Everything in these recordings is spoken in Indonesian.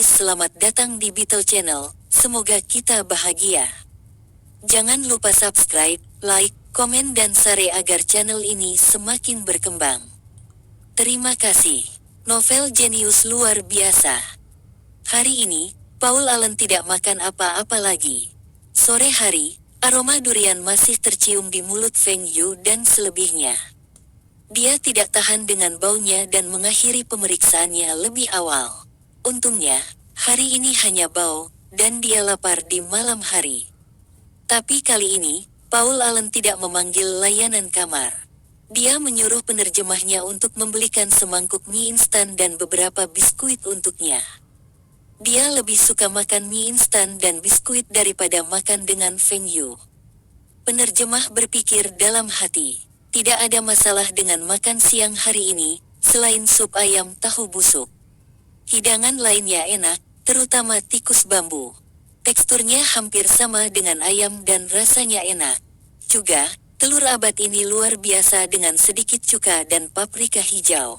Selamat datang di Beetle Channel, semoga kita bahagia. Jangan lupa subscribe, like, komen dan share agar channel ini semakin berkembang. Terima kasih. Novel jenius luar biasa. Hari ini, Paul Allen tidak makan apa-apa lagi. Sore hari, aroma durian masih tercium di mulut Feng Yu dan selebihnya. Dia tidak tahan dengan baunya dan mengakhiri pemeriksaannya lebih awal. Untungnya, hari ini hanya bau, dan dia lapar di malam hari. Tapi kali ini, Paul Allen tidak memanggil layanan kamar. Dia menyuruh penerjemahnya untuk membelikan semangkuk mie instan dan beberapa biskuit untuknya. Dia lebih suka makan mie instan dan biskuit daripada makan dengan Feng Yu. Penerjemah berpikir dalam hati. Tidak ada masalah dengan makan siang hari ini, selain sup ayam tahu busuk. Hidangan lainnya enak, terutama tikus bambu. Teksturnya hampir sama dengan ayam dan rasanya enak. Juga, telur abad ini luar biasa dengan sedikit cuka dan paprika hijau.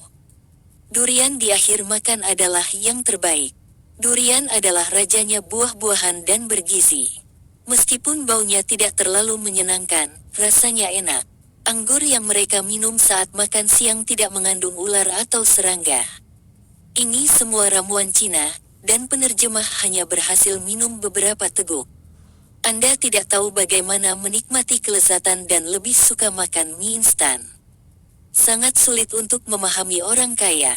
Durian di akhir makan adalah yang terbaik. Durian adalah rajanya buah-buahan dan bergizi. Meskipun baunya tidak terlalu menyenangkan, rasanya enak. Anggur yang mereka minum saat makan siang tidak mengandung ular atau serangga. Ini semua ramuan Cina, dan penerjemah hanya berhasil minum beberapa teguk. Anda tidak tahu bagaimana menikmati kelezatan dan lebih suka makan mie instan. Sangat sulit untuk memahami orang kaya.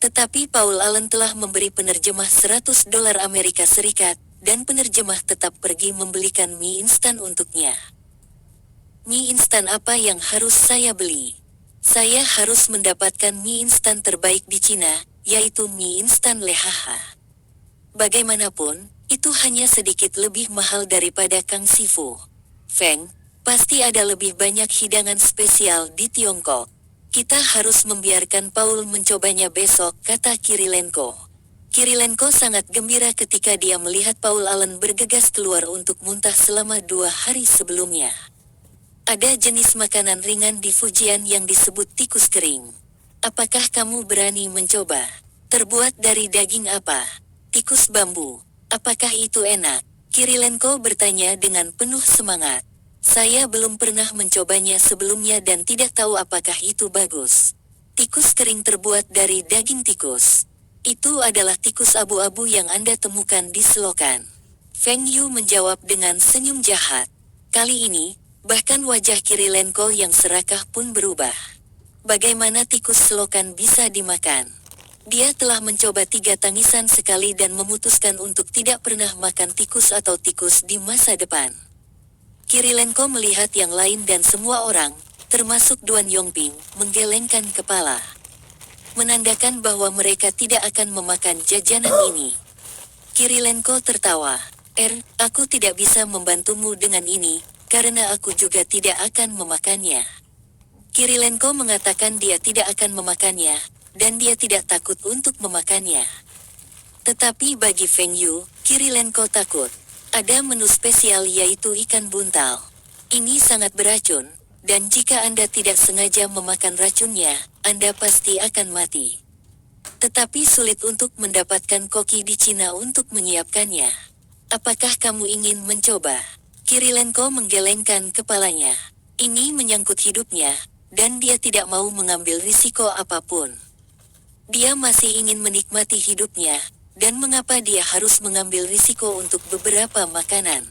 Tetapi Paul Allen telah memberi penerjemah $100 Amerika Serikat, dan penerjemah tetap pergi membelikan mie instan untuknya. Mie instan apa yang harus saya beli? Saya harus mendapatkan mie instan terbaik di Cina, yaitu mie instan Lehaha. Bagaimanapun, itu hanya sedikit lebih mahal daripada Kang Sifu. Feng, pasti ada lebih banyak hidangan spesial di Tiongkok. Kita harus membiarkan Paul mencobanya besok, kata Kirilenko. Kirilenko sangat gembira ketika dia melihat Paul Allen bergegas keluar untuk muntah selama 2 hari sebelumnya. Ada jenis makanan ringan di Fujian yang disebut tikus kering. Apakah kamu berani mencoba? Terbuat dari daging apa? Tikus bambu. Apakah itu enak? Kirilenko bertanya dengan penuh semangat. Saya belum pernah mencobanya sebelumnya dan tidak tahu apakah itu bagus. Tikus kering terbuat dari daging tikus. Itu adalah tikus abu-abu yang Anda temukan di selokan. Feng Yu menjawab dengan senyum jahat. Kali ini, bahkan wajah Kirilenko yang serakah pun berubah. Bagaimana tikus selokan bisa dimakan? Dia telah mencoba 3 tangisan sekali dan memutuskan untuk tidak pernah makan tikus atau tikus di masa depan. Kirilenko melihat yang lain dan semua orang, termasuk Duan Yongping, menggelengkan kepala. Menandakan bahwa mereka tidak akan memakan jajanan ini. Kirilenko tertawa. Aku tidak bisa membantumu dengan ini, karena aku juga tidak akan memakannya. Kirilenko mengatakan dia tidak akan memakannya, dan dia tidak takut untuk memakannya. Tetapi bagi Feng Yu, Kirilenko takut. Ada menu spesial yaitu ikan buntal. Ini sangat beracun, dan jika Anda tidak sengaja memakan racunnya, Anda pasti akan mati. Tetapi sulit untuk mendapatkan koki di Cina untuk menyiapkannya. Apakah kamu ingin mencoba? Kirilenko menggelengkan kepalanya. Ini menyangkut hidupnya, dan dia tidak mau mengambil risiko apapun. Dia masih ingin menikmati hidupnya, dan mengapa dia harus mengambil risiko untuk beberapa makanan?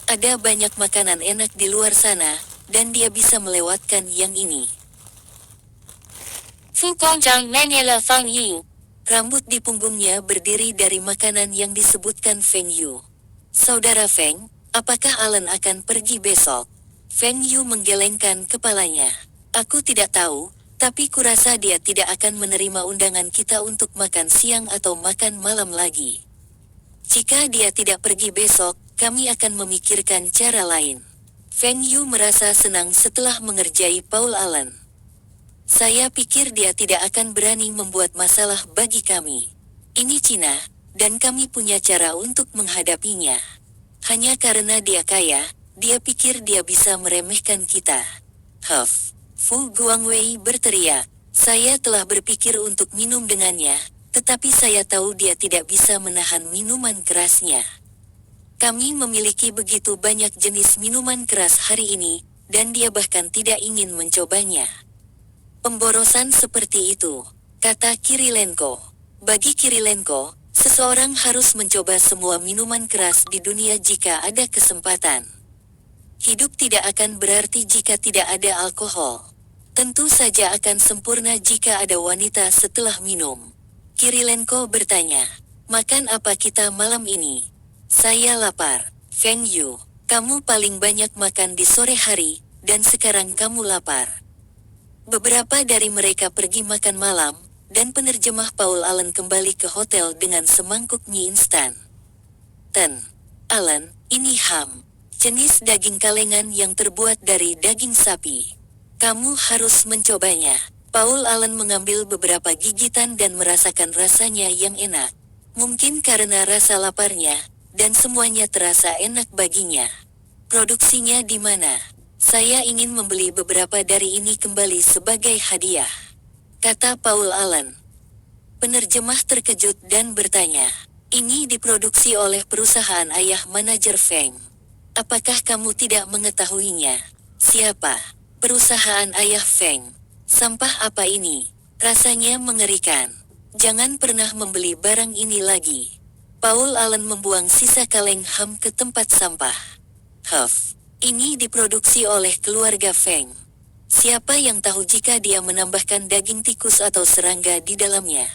Ada banyak makanan enak di luar sana, dan dia bisa melewatkan yang ini. Rambut di punggungnya berdiri dari makanan yang disebutkan Feng Yu. Saudara Feng, apakah Allen akan pergi besok? Feng Yu menggelengkan kepalanya. Aku tidak tahu, tapi kurasa dia tidak akan menerima undangan kita untuk makan siang atau makan malam lagi. Jika dia tidak pergi besok, kami akan memikirkan cara lain. Feng Yu merasa senang setelah mengerjai Paul Allen. Saya pikir dia tidak akan berani membuat masalah bagi kami. Ini Cina, dan kami punya cara untuk menghadapinya. Hanya karena dia kaya, dia pikir dia bisa meremehkan kita. Fu Guangwei berteriak. Saya telah berpikir untuk minum dengannya, Tetapi saya tahu dia tidak bisa menahan minuman kerasnya. Kami memiliki begitu banyak jenis minuman keras hari ini, dan dia bahkan tidak ingin mencobanya. Pemborosan seperti itu, kata Kirilenko. Bagi Kirilenko, seseorang harus mencoba semua minuman keras di dunia jika ada kesempatan. Hidup tidak akan berarti jika tidak ada alkohol. Tentu saja akan sempurna jika ada wanita setelah minum. Kirilenko bertanya, makan apa kita malam ini? Saya lapar. Feng Yu, kamu paling banyak makan di sore hari, dan sekarang kamu lapar. Beberapa dari mereka pergi makan malam, dan penerjemah Paul Allen kembali ke hotel dengan semangkuk mie instan. Allen, ini ham. Jenis daging kalengan yang terbuat dari daging sapi. Kamu harus mencobanya. Paul Allen mengambil beberapa gigitan dan merasakan rasanya yang enak. Mungkin karena rasa laparnya, dan semuanya terasa enak baginya. Produksinya di mana? Saya ingin membeli beberapa dari ini kembali sebagai hadiah, kata Paul Allen. Penerjemah terkejut dan bertanya, ini diproduksi oleh perusahaan ayah manajer Feng. Apakah kamu tidak mengetahuinya? Siapa? Perusahaan ayah Feng. Sampah apa ini? Rasanya mengerikan. Jangan pernah membeli barang ini lagi. Paul Allen membuang sisa kaleng ham ke tempat sampah. Ini diproduksi oleh keluarga Feng. Siapa yang tahu jika dia menambahkan daging tikus atau serangga di dalamnya?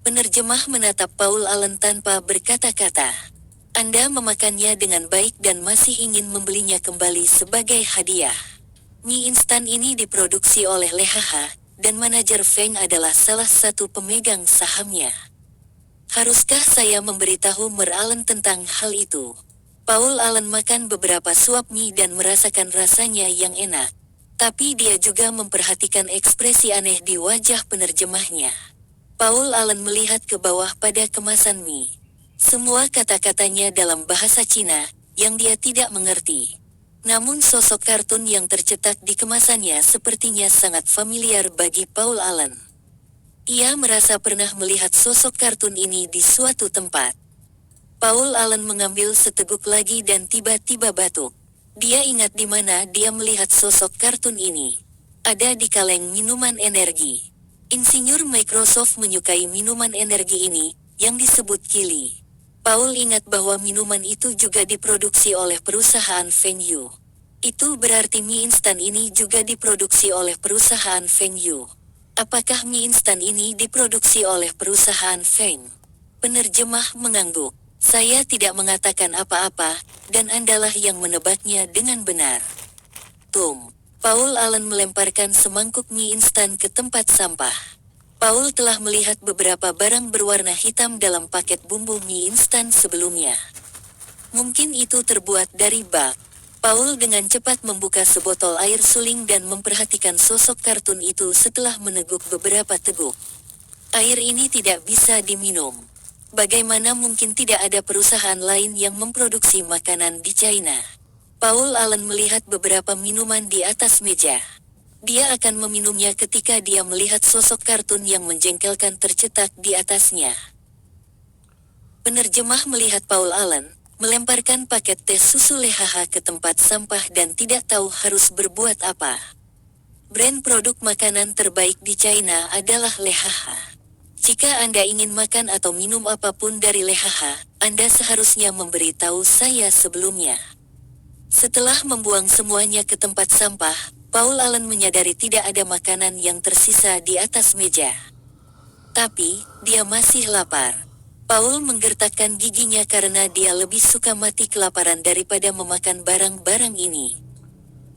Penerjemah menatap Paul Allen tanpa berkata-kata. Anda memakannya dengan baik dan masih ingin membelinya kembali sebagai hadiah. Mie instan ini diproduksi oleh Lehaha, dan manajer Feng adalah salah satu pemegang sahamnya. Haruskah saya memberitahu Mer Allen tentang hal itu? Paul Allen makan beberapa suap mie dan merasakan rasanya yang enak. Tapi dia juga memperhatikan ekspresi aneh di wajah penerjemahnya. Paul Allen melihat ke bawah pada kemasan mie. Semua kata-katanya dalam bahasa Cina, yang dia tidak mengerti. Namun sosok kartun yang tercetak di kemasannya sepertinya sangat familiar bagi Paul Allen. Ia merasa pernah melihat sosok kartun ini di suatu tempat. Paul Allen mengambil seteguk lagi dan tiba-tiba batuk. Dia ingat di mana dia melihat sosok kartun ini. Ada di kaleng minuman energi. Insinyur Microsoft menyukai minuman energi ini, yang disebut Kili. Paul ingat bahwa minuman itu juga diproduksi oleh perusahaan Feng Yu. Itu berarti mie instan ini juga diproduksi oleh perusahaan Feng Yu. Apakah mie instan ini diproduksi oleh perusahaan Feng? Penerjemah mengangguk. Saya tidak mengatakan apa-apa, dan Andalah yang menebaknya dengan benar. Paul Allen melemparkan semangkuk mie instan ke tempat sampah. Paul telah melihat beberapa barang berwarna hitam dalam paket bumbu mie instan sebelumnya. Mungkin itu terbuat dari bak. Paul dengan cepat membuka sebotol air suling dan memperhatikan sosok kartun itu setelah meneguk beberapa teguk. Air ini tidak bisa diminum. Bagaimana mungkin tidak ada perusahaan lain yang memproduksi makanan di China? Paul Allen melihat beberapa minuman di atas meja. Dia akan meminumnya ketika dia melihat sosok kartun yang menjengkelkan tercetak di atasnya. Penerjemah melihat Paul Allen melemparkan paket teh susu Lehaha ke tempat sampah dan tidak tahu harus berbuat apa. Brand produk makanan terbaik di China adalah Lehaha. Jika Anda ingin makan atau minum apapun dari Lehaha, Anda seharusnya memberitahu saya sebelumnya. Setelah membuang semuanya ke tempat sampah, Paul Allen menyadari tidak ada makanan yang tersisa di atas meja. Tapi, dia masih lapar. Paul menggertakkan giginya karena dia lebih suka mati kelaparan daripada memakan barang-barang ini.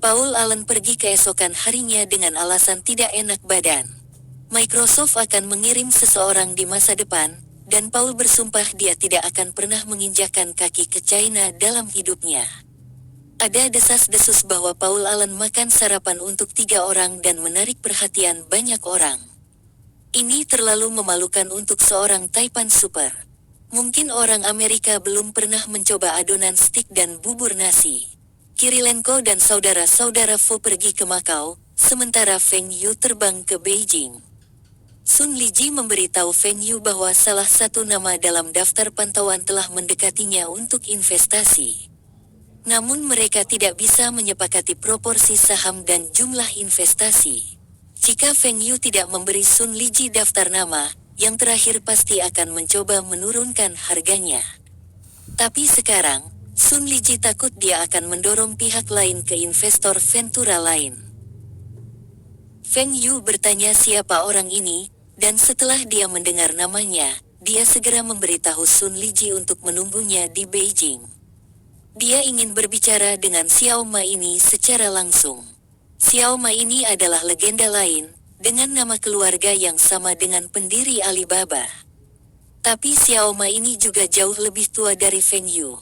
Paul Allen pergi keesokan harinya dengan alasan tidak enak badan. Microsoft akan mengirim seseorang di masa depan, dan Paul bersumpah dia tidak akan pernah menginjakkan kaki ke China dalam hidupnya. Ada desas-desus bahwa Paul Allen makan sarapan untuk 3 orang dan menarik perhatian banyak orang. Ini terlalu memalukan untuk seorang Taipan super. Mungkin orang Amerika belum pernah mencoba adonan stik dan bubur nasi. Kirilenko dan saudara-saudara Fu pergi ke Macau, sementara Feng Yu terbang ke Beijing. Sun Liji memberitahu Feng Yu bahwa salah satu nama dalam daftar pantauan telah mendekatinya untuk investasi. Namun mereka tidak bisa menyepakati proporsi saham dan jumlah investasi. Jika Feng Yu tidak memberi Sun Liji daftar nama, yang terakhir pasti akan mencoba menurunkan harganya. Tapi sekarang, Sun Liji takut dia akan mendorong pihak lain ke investor Ventura lain. Feng Yu bertanya siapa orang ini, dan setelah dia mendengar namanya, dia segera memberitahu Sun Liji untuk menunggunya di Beijing. Dia ingin berbicara dengan Xiao Ma ini secara langsung. Xiao Ma ini adalah legenda lain, dengan nama keluarga yang sama dengan pendiri Alibaba. Tapi Xiao Ma ini juga jauh lebih tua dari Feng Yu.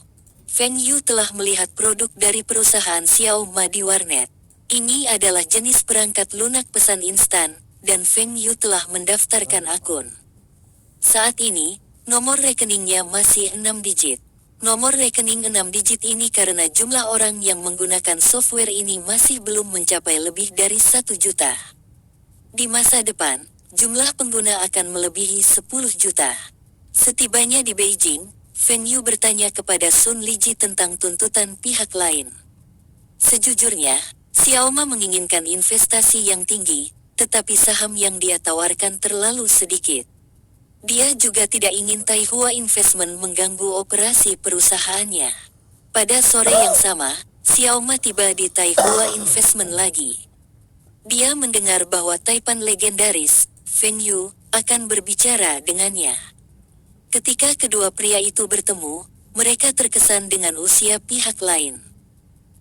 Feng Yu telah melihat produk dari perusahaan Xiao Ma di warnet. Ini adalah jenis perangkat lunak pesan instan, dan Feng Yu telah mendaftarkan akun. Saat ini, nomor rekeningnya masih 6 digit. Nomor rekening 6 digit ini karena jumlah orang yang menggunakan software ini masih belum mencapai lebih dari 1 juta. Di masa depan, jumlah pengguna akan melebihi 10 juta. Setibanya di Beijing, Feng Yu bertanya kepada Sun Liji tentang tuntutan pihak lain. Sejujurnya, Xiao Ma menginginkan investasi yang tinggi, tetapi saham yang dia tawarkan terlalu sedikit. Dia juga tidak ingin Taihua Investment mengganggu operasi perusahaannya. Pada sore yang sama, Xiao Ma tiba di Taihua Investment lagi. Dia mendengar bahwa Taipan legendaris, Feng Yu, akan berbicara dengannya. Ketika kedua pria itu bertemu, mereka terkesan dengan usia pihak lain.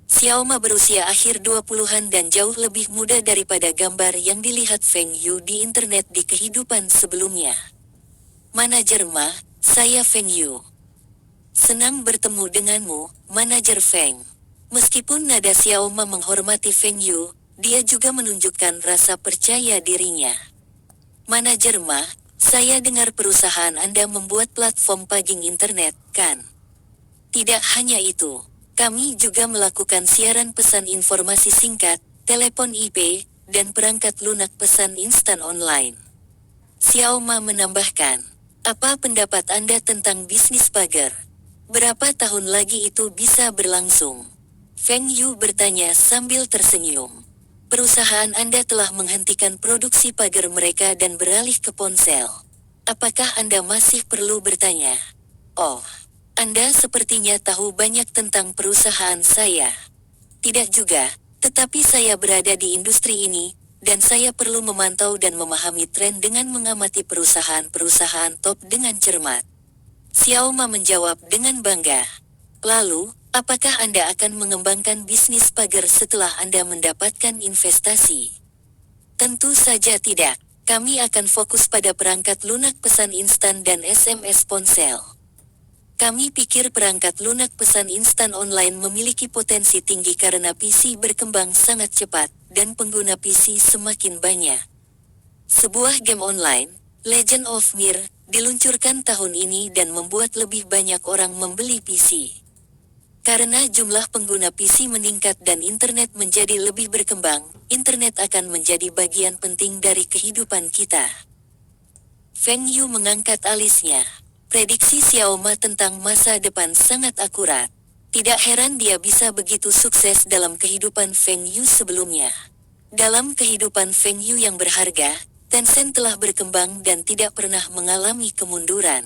Xiao Ma berusia akhir 20-an dan jauh lebih muda daripada gambar yang dilihat Feng Yu di internet di kehidupan sebelumnya. Manajer Ma, saya Feng Yu. Senang bertemu denganmu, Manajer Feng. Meskipun nada Xiao Ma menghormati Feng Yu, dia juga menunjukkan rasa percaya dirinya. Manajer Ma, saya dengar perusahaan Anda membuat platform paging internet, kan? Tidak hanya itu, kami juga melakukan siaran pesan informasi singkat, telepon IP, dan perangkat lunak pesan instan online. Xiao Ma menambahkan, apa pendapat Anda tentang bisnis pagar? Berapa tahun lagi itu bisa berlangsung? Feng Yu bertanya sambil tersenyum. Perusahaan Anda telah menghentikan produksi pagar mereka dan beralih ke ponsel. Apakah Anda masih perlu bertanya? Oh, Anda sepertinya tahu banyak tentang perusahaan saya. Tidak juga, tetapi saya berada di industri ini, dan saya perlu memantau dan memahami tren dengan mengamati perusahaan-perusahaan top dengan cermat. Xiao Ma menjawab dengan bangga. Lalu, apakah Anda akan mengembangkan bisnis pagar setelah Anda mendapatkan investasi? Tentu saja tidak. Kami akan fokus pada perangkat lunak pesan instan dan SMS ponsel. Kami pikir perangkat lunak pesan instan online memiliki potensi tinggi karena PC berkembang sangat cepat, dan pengguna PC semakin banyak. Sebuah game online, Legend of Mir, diluncurkan tahun ini dan membuat lebih banyak orang membeli PC. Karena jumlah pengguna PC meningkat dan internet menjadi lebih berkembang, internet akan menjadi bagian penting dari kehidupan kita. Feng Yu mengangkat alisnya. Prediksi Xiao Ma tentang masa depan sangat akurat. Tidak heran dia bisa begitu sukses dalam kehidupan Feng Yu sebelumnya. Dalam kehidupan Feng Yu yang berharga, Tencent telah berkembang dan tidak pernah mengalami kemunduran.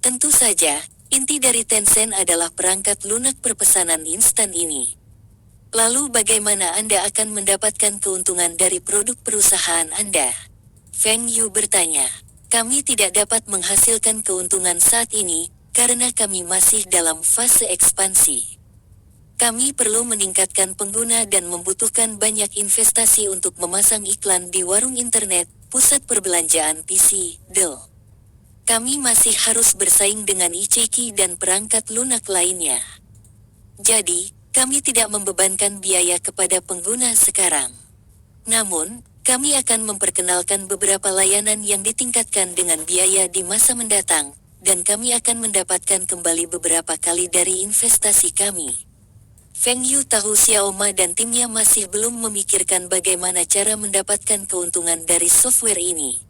Tentu saja, inti dari Tencent adalah perangkat lunak perpesanan instan ini. Lalu bagaimana Anda akan mendapatkan keuntungan dari produk perusahaan Anda? Feng Yu bertanya. Kami tidak dapat menghasilkan keuntungan saat ini, karena kami masih dalam fase ekspansi. Kami perlu meningkatkan pengguna dan membutuhkan banyak investasi untuk memasang iklan di warung internet, pusat perbelanjaan PC, Dell. Kami masih harus bersaing dengan iCeki dan perangkat lunak lainnya. Jadi, kami tidak membebankan biaya kepada pengguna sekarang. Namun, kami akan memperkenalkan beberapa layanan yang ditingkatkan dengan biaya di masa mendatang, dan kami akan mendapatkan kembali beberapa kali dari investasi kami. Feng Yu tahu Xiao Ma dan timnya masih belum memikirkan bagaimana cara mendapatkan keuntungan dari software ini.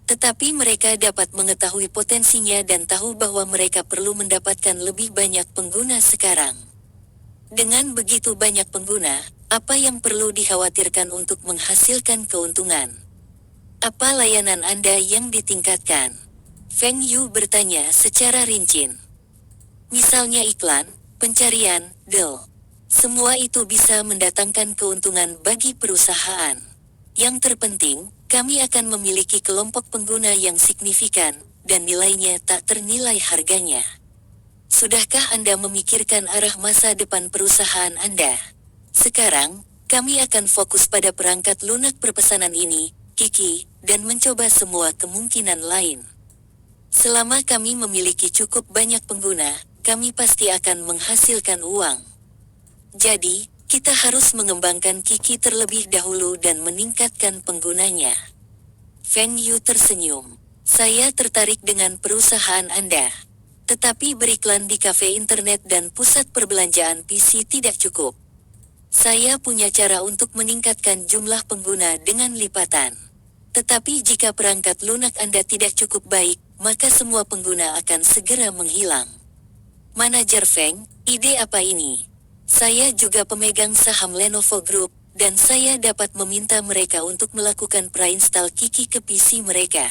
Tetapi mereka dapat mengetahui potensinya dan tahu bahwa mereka perlu mendapatkan lebih banyak pengguna sekarang. Dengan begitu banyak pengguna, apa yang perlu dikhawatirkan untuk menghasilkan keuntungan? Apa layanan Anda yang ditingkatkan? Feng Yu bertanya secara rinci. Misalnya iklan, pencarian, deal. Semua itu bisa mendatangkan keuntungan bagi perusahaan. Yang terpenting, kami akan memiliki kelompok pengguna yang signifikan, dan nilainya tak ternilai harganya. Sudahkah Anda memikirkan arah masa depan perusahaan Anda? Sekarang, kami akan fokus pada perangkat lunak perpesanan ini, Kiki, dan mencoba semua kemungkinan lain. Selama kami memiliki cukup banyak pengguna, kami pasti akan menghasilkan uang. Jadi, kita harus mengembangkan Kiki terlebih dahulu dan meningkatkan penggunanya. Feng Yu tersenyum. Saya tertarik dengan perusahaan Anda. Tetapi beriklan di kafe internet dan pusat perbelanjaan PC tidak cukup. Saya punya cara untuk meningkatkan jumlah pengguna dengan lipatan. Tetapi jika perangkat lunak Anda tidak cukup baik, maka semua pengguna akan segera menghilang. Manajer Feng, ide apa ini? Saya juga pemegang saham Lenovo Group, dan saya dapat meminta mereka untuk melakukan pre-install Kiki ke PC mereka.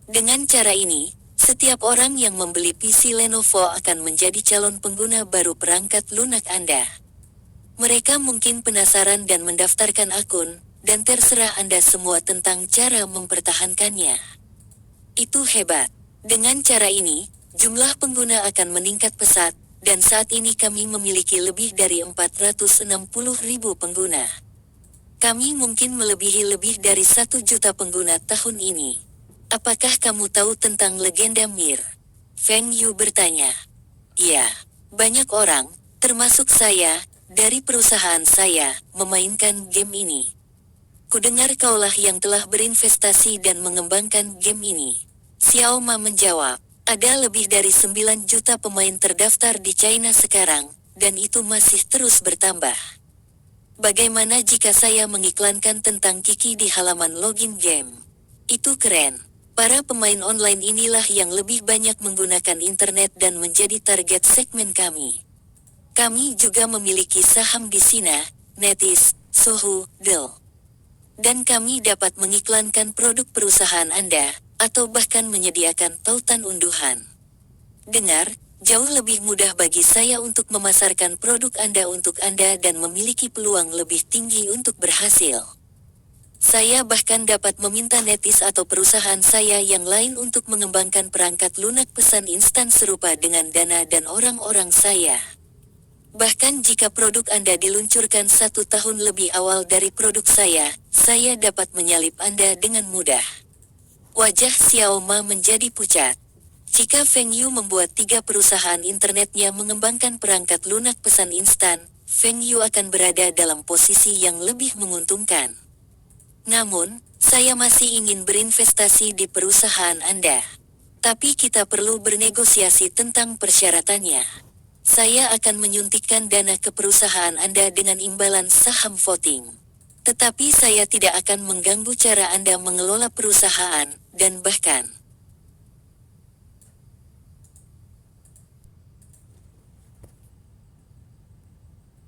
Dengan cara ini, setiap orang yang membeli PC Lenovo akan menjadi calon pengguna baru perangkat lunak Anda. Mereka mungkin penasaran dan mendaftarkan akun, dan terserah Anda semua tentang cara mempertahankannya. Itu hebat. Dengan cara ini, jumlah pengguna akan meningkat pesat, dan saat ini kami memiliki lebih dari 460.000 pengguna. Kami mungkin melebihi lebih dari 1 juta pengguna tahun ini. Apakah kamu tahu tentang legenda Mir? Feng Yu bertanya. Ya, banyak orang, termasuk saya, dari perusahaan saya, memainkan game ini. Kudengar kaulah yang telah berinvestasi dan mengembangkan game ini. Xiao Ma menjawab. Ada lebih dari 9 juta pemain terdaftar di China sekarang, dan itu masih terus bertambah. Bagaimana jika saya mengiklankan tentang Kiki di halaman login game? Itu keren. Para pemain online inilah yang lebih banyak menggunakan internet dan menjadi target segmen kami. Kami juga memiliki saham di Sina, Netis, Sohu, Dell. Dan kami dapat mengiklankan produk perusahaan Anda, atau bahkan menyediakan tautan unduhan. Dengar, jauh lebih mudah bagi saya untuk memasarkan produk Anda untuk Anda dan memiliki peluang lebih tinggi untuk berhasil. Saya bahkan dapat meminta Netis atau perusahaan saya yang lain untuk mengembangkan perangkat lunak pesan instan serupa dengan dana dan orang-orang saya. Bahkan jika produk Anda diluncurkan 1 tahun lebih awal dari produk saya dapat menyalip Anda dengan mudah. Wajah Xiao Ma menjadi pucat. Jika Feng Yu membuat 3 perusahaan internetnya mengembangkan perangkat lunak pesan instan, Feng Yu akan berada dalam posisi yang lebih menguntungkan. Namun, saya masih ingin berinvestasi di perusahaan Anda. Tapi kita perlu bernegosiasi tentang persyaratannya. Saya akan menyuntikkan dana ke perusahaan Anda dengan imbalan saham voting. Tetapi saya tidak akan mengganggu cara Anda mengelola perusahaan, dan bahkan